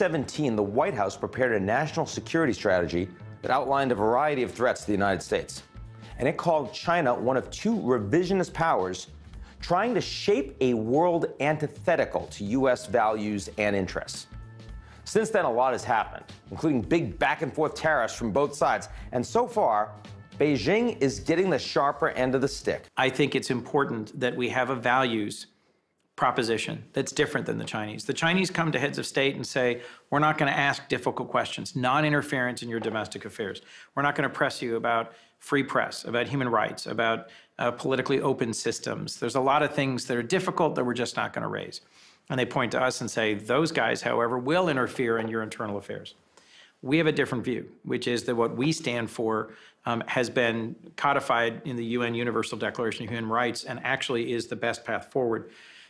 2017, the White House prepared a national security strategy that outlined a variety of threats to the United States. And it called China one of two revisionist powers trying to shape a world antithetical to U.S. values and interests. Since then, a lot has happened, including big back-and-forth tariffs from both sides. And so far, Beijing is getting the sharper end of the stick. I think it's important that we have a values proposition that's different than the Chinese. The Chinese come to heads of state and say, we're not going to ask difficult questions, non-interference in your domestic affairs. We're not going to press you about free press, about human rights, about politically open systems. There's a lot of things that are difficult that we're just not going to raise. And they point to us and say, those guys, however, will interfere in your internal affairs. We have a different view, which is that what we stand for has been codified in the UN Universal Declaration of Human Rights and actually is the best path forward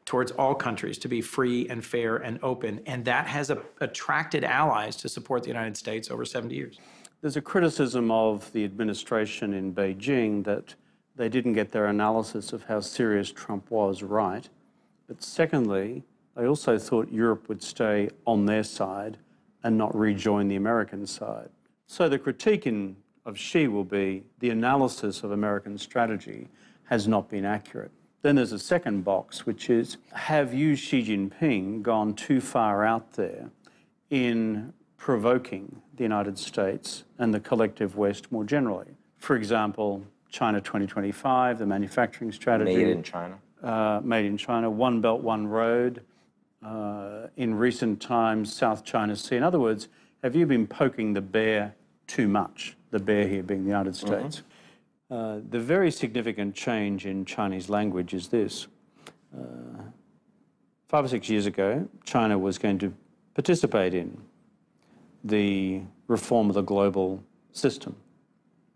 towards all countries to be free and fair and open. And that has attracted allies to support the United States over 70 years. There's a criticism of the administration in Beijing that they didn't get their analysis of how serious Trump was right. But secondly, they also thought Europe would stay on their side and not rejoin the American side. So the critique of Xi will be the analysis of American strategy has not been accurate. Then there's a second box, which is, have you, Xi Jinping, gone too far out there in provoking the United States and the collective West more generally? For example, China 2025, the manufacturing strategy. Made in China. Made in China, One Belt, One Road. In recent times, South China Sea. In other words, have you been poking the bear too much? The bear here being the United States. The very significant change in Chinese language is this. 5 or 6 years ago, China was going to participate in the reform of the global system.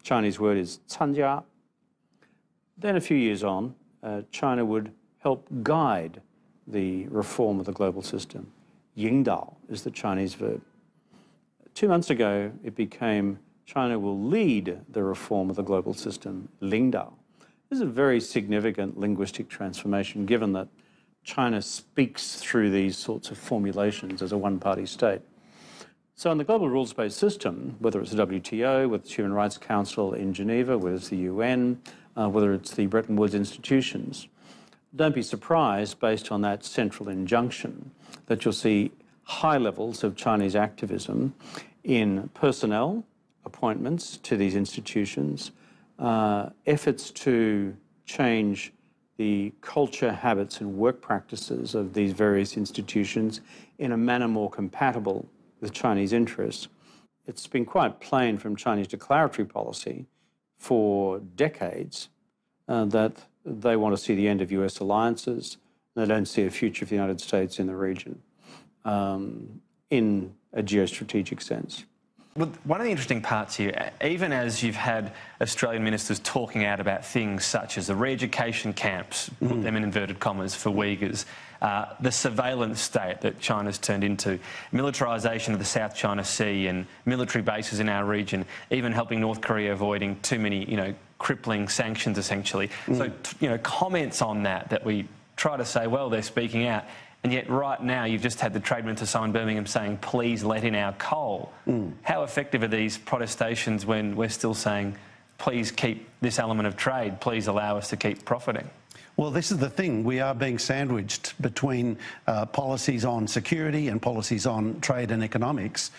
Chinese word is 参加. Then a few years on, China would help guide the reform of the global system. 引导 is the Chinese verb. 2 months ago, it became China will lead the reform of the global system, 领导. This is a very significant linguistic transformation, given that China speaks through these sorts of formulations as a one-party state. So in the global rules-based system, whether it's the WTO, whether it's Human Rights Council in Geneva, whether it's the UN, whether it's the Bretton Woods institutions, don't be surprised, based on that central injunction, that you'll see high levels of Chinese activism in personnel appointments to these institutions, efforts to change the culture, habits and work practices of these various institutions in a manner more compatible with Chinese interests. It's been quite plain from Chinese declaratory policy for decades that they want to see the end of US alliances. They don't see a future for the United States in the region in a geostrategic sense. Well, one of the interesting parts here, even as you've had Australian ministers talking out about things such as the re-education camps, put them in inverted commas, for Uyghurs, the surveillance state that China's turned into, militarisation of the South China Sea and military bases in our region, even helping North Korea avoiding too many, crippling sanctions, essentially. So, comments on that we try to say, well, they're speaking out. And yet right now you've just had the Trade Minister Simon Birmingham saying, please let in our coal. How effective are these protestations when we're still saying, please keep this element of trade, please allow us to keep profiting? Well, this is the thing. We are being sandwiched between policies on security and policies on trade and economics.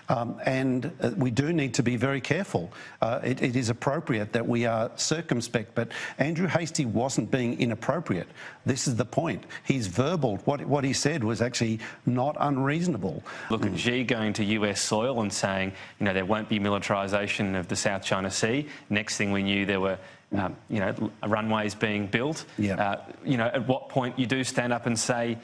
And we do need to be very careful. It is appropriate that we are circumspect, but Andrew Hastie wasn't being inappropriate. This is the point. He's verbal. What he said was actually not unreasonable. Look at Xi going to US soil and saying, there won't be militarisation of the South China Sea. Next thing we knew, there were runways being built. At what point you do stand up and say,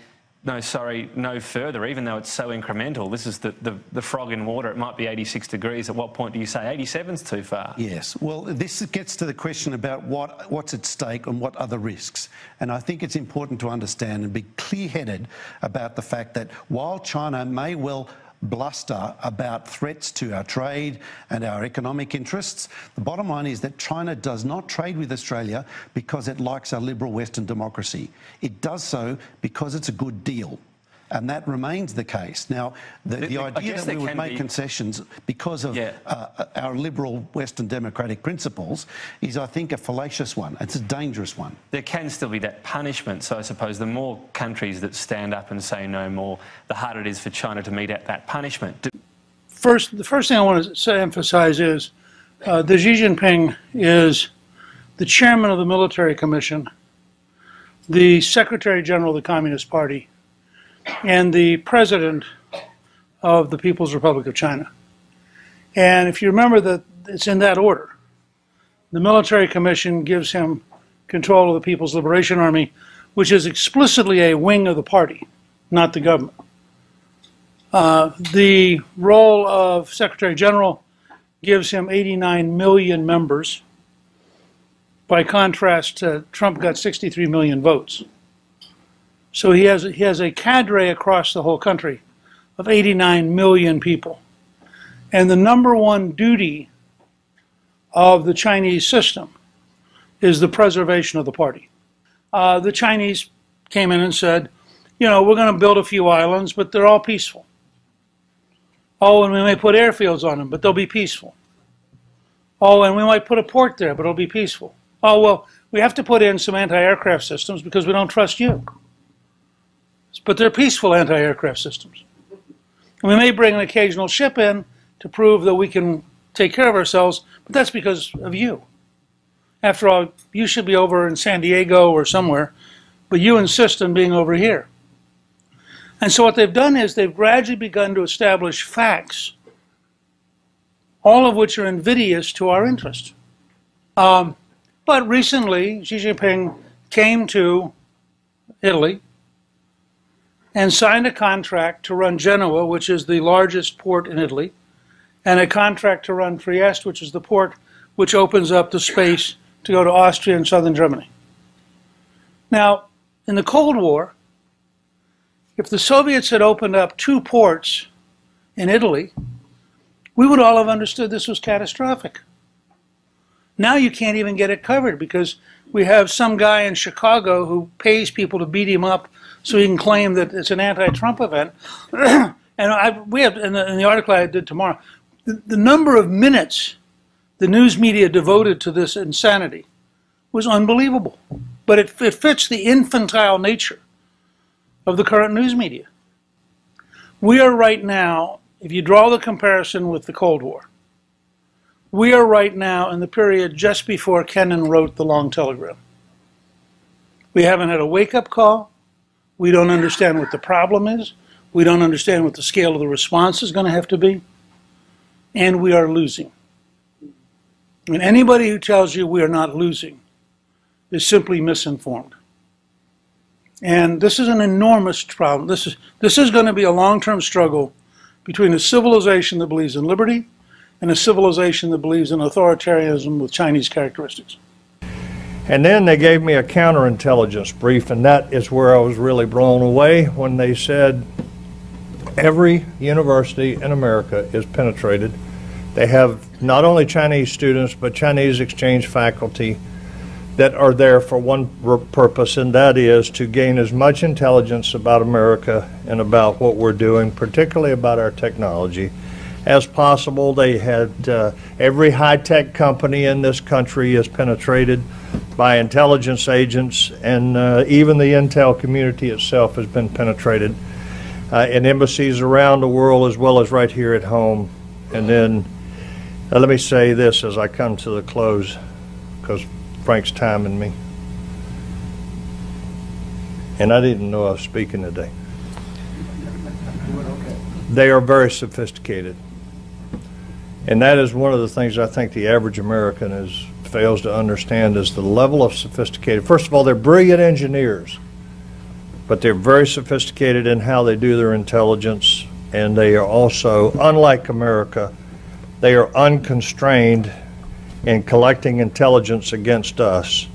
no, sorry, no further, even though it's so incremental. This is the frog in water. It might be 86 degrees. At what point do you say 87's too far? Yes. Well, this gets to the question about what's at stake and what are the risks. And I think it's important to understand and be clear-headed about the fact that while China may well bluster about threats to our trade and our economic interests, the bottom line is that China does not trade with Australia because it likes our liberal Western democracy. It does so because it's a good deal. and that remains the case. Now, the idea that we would make concessions because of our liberal Western democratic principles is, I think, a fallacious one. It's a dangerous one. There can still be that punishment, so I suppose the more countries that stand up and say no more, the harder it is for China to mete out that punishment. The first thing I want to emphasize is that Xi Jinping is the chairman of the Military Commission, the Secretary General of the Communist Party, and the President of the People's Republic of China. And if you remember that it's in that order. The Military Commission gives him control of the People's Liberation Army, which is explicitly a wing of the party, not the government. The role of Secretary General gives him 89 million members. By contrast, Trump got 63 million votes. So he has a cadre across the whole country of 89 million people. And the number one duty of the Chinese system is the preservation of the party. The Chinese came in and said, you know, we're going to build a few islands, but they're all peaceful. Oh, and we may put airfields on them, but they'll be peaceful. Oh, and we might put a port there, but it'll be peaceful. Oh, well, we have to put in some anti-aircraft systems because we don't trust you. But they're peaceful anti-aircraft systems. And we may bring an occasional ship in to prove that we can take care of ourselves, but that's because of you. After all, you should be over in San Diego or somewhere, but you insist on being over here. And so what they've done is they've gradually begun to establish facts, all of which are invidious to our interest. But recently, Xi Jinping came to Italy and signed a contract to run Genoa, which is the largest port in Italy, and a contract to run Trieste, which is the port which opens up the space to go to Austria and southern Germany. Now, in the Cold War, if the Soviets had opened up 2 ports in Italy, we would all have understood this was catastrophic. Now you can't even get it covered because we have some guy in Chicago who pays people to beat him up so he can claim that it's an anti-Trump event. And we have in the article I did tomorrow, the number of minutes the news media devoted to this insanity was unbelievable. But it fits the infantile nature of the current news media. We are right now, if you draw the comparison with the Cold War, we are right now in the period just before Kennan wrote the long telegram. We haven't had a wake-up call. We don't understand what the problem is. We don't understand what the scale of the response is going to have to be. And we are losing. And anybody who tells you we are not losing is simply misinformed. And this is an enormous problem. This is going to be a long-term struggle between a civilization that believes in liberty and a civilization that believes in authoritarianism with Chinese characteristics. And then they gave me a counterintelligence brief, and that is where I was really blown away when they said every university in America is penetrated. They have not only Chinese students, but Chinese exchange faculty that are there for one purpose, and that is to gain as much intelligence about America and about what we're doing, particularly about our technology, as possible. They had every high-tech company in this country is penetrated by intelligence agents, and even the intel community itself has been penetrated in embassies around the world as well as right here at home. And then let me say this as I come to the close, because Frank's timing me. And I didn't know I was speaking today. They are very sophisticated. And that is one of the things I think the average American fails to understand is the level of sophisticated. First of all, they're brilliant engineers, but they're very sophisticated in how they do their intelligence, and they are also, unlike America, they are unconstrained in collecting intelligence against us.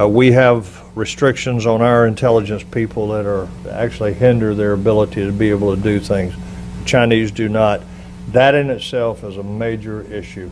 We have restrictions on our intelligence people that are actually hinder their ability to be able to do things. The Chinese do not. That in itself is a major issue.